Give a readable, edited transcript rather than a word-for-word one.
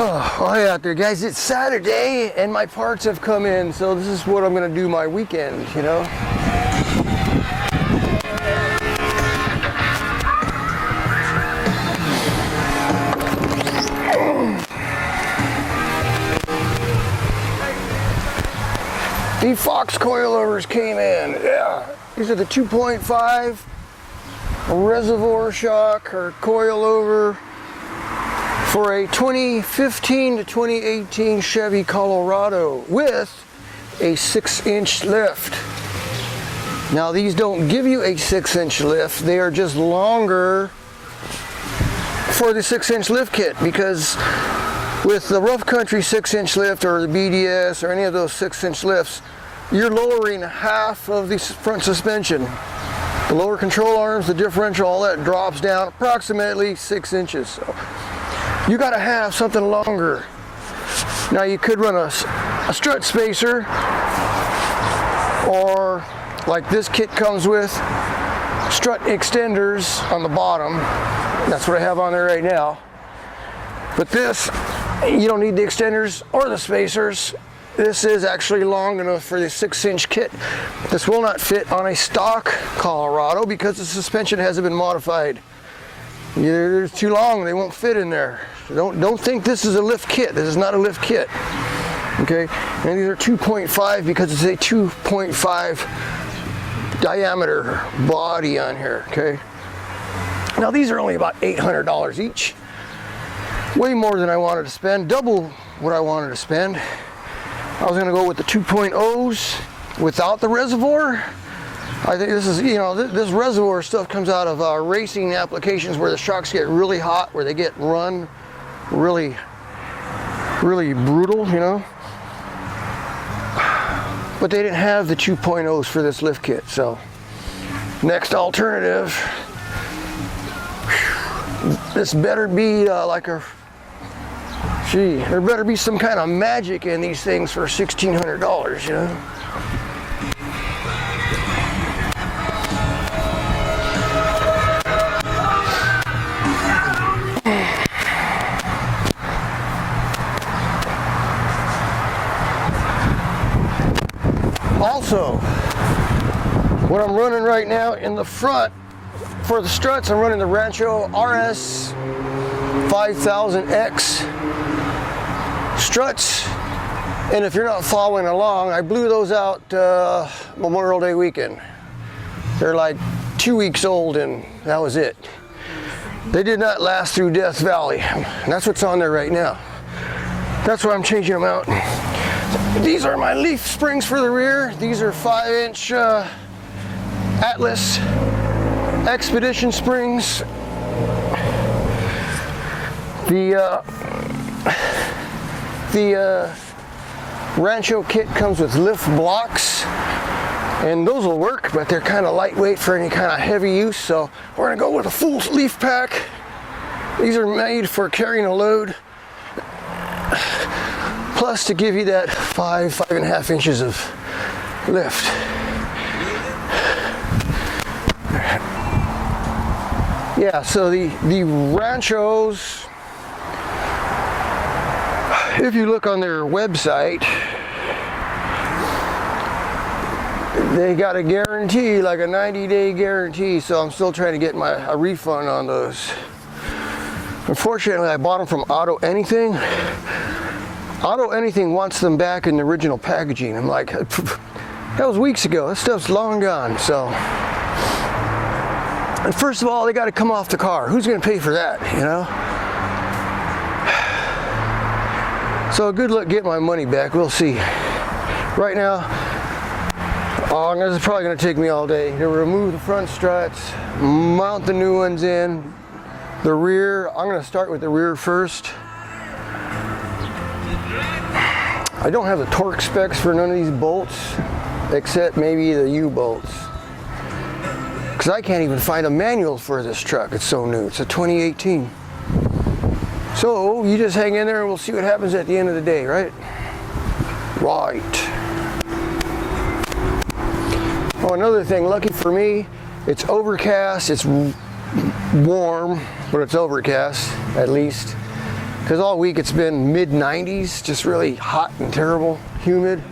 Oh, hey out there, guys, it's Saturday and my parts have come in, so this is what I'm going to do my weekend, you know. The Fox coilovers came in. Yeah, these are the 2.5 reservoir shock or coilover for a 2015 to 2018 Chevy Colorado with a 6-inch lift. Now these don't give you a 6-inch lift, they are just longer for the 6-inch lift kit, because with the rough country 6-inch lift or the BDS or any of those 6-inch lifts, you're lowering half of the front suspension. The lower control arms, the differential, all that drops down approximately 6 inches. So you got to have something longer. Now you could run a strut spacer, or like this kit comes with, strut extenders on the bottom. That's what I have on there right now. But this, you don't need the extenders or the spacers. This is actually long enough for the 6-inch kit. This will not fit on a stock Colorado because the suspension hasn't been modified. Either it's too long, they won't fit in there. Don't think this is a lift kit. This is not a lift kit. Okay, and these are 2.5 because it's a 2.5 diameter body on here. Okay. Now these are only about $800 each. Way more than I wanted to spend. Double what I wanted to spend. I was going to go with the 2.0s without the reservoir. I think this is, you know, this reservoir stuff comes out of racing applications where the shocks get really hot, where they get run really brutal, you know. But they didn't have the 2.0s for this lift kit, so next alternative. This better be like a, there better be some kind of magic in these things for $1,600, you know. Also, what I'm running right now in the front for the struts, I'm running the Rancho RS 5000X struts. And if you're not following along, I blew those out Memorial Day weekend. They're like 2 weeks old and that was it. They did not last through Death Valley. And that's what's on there right now. That's why I'm changing them out. These are my leaf springs for the rear. These are 5-inch Atlas Expedition springs. The Rancho kit comes with lift blocks, and those will work, but they're kind of lightweight for any kind of heavy use, so we're gonna go with a full leaf pack. These are made for carrying a load, plus to give you that 5.5 inches of lift. Yeah, so the Ranchos, if you look on their website, they got a guarantee, like a 90-day guarantee, so I'm still trying to get a refund on those. Unfortunately, I bought them from Auto Anything. Auto Anything wants them back in the original packaging. I'm like, that was weeks ago. That stuff's long gone. So, and first of all, they got to come off the car. Who's going to pay for that, you know? So good luck getting my money back. We'll see. Right now, this is probably going to take me all day to remove the front struts, mount the new ones in. The rear, I'm going to start with the rear first. I don't have the torque specs for none of these bolts, except maybe the U-bolts. Because I can't even find a manual for this truck. It's so new. It's a 2018. So you just hang in there and we'll see what happens at the end of the day, right? Right. Oh, another thing, lucky for me, it's overcast, it's warm, but it's overcast at least. because all week it's been mid 90s, just really hot and terrible, humid.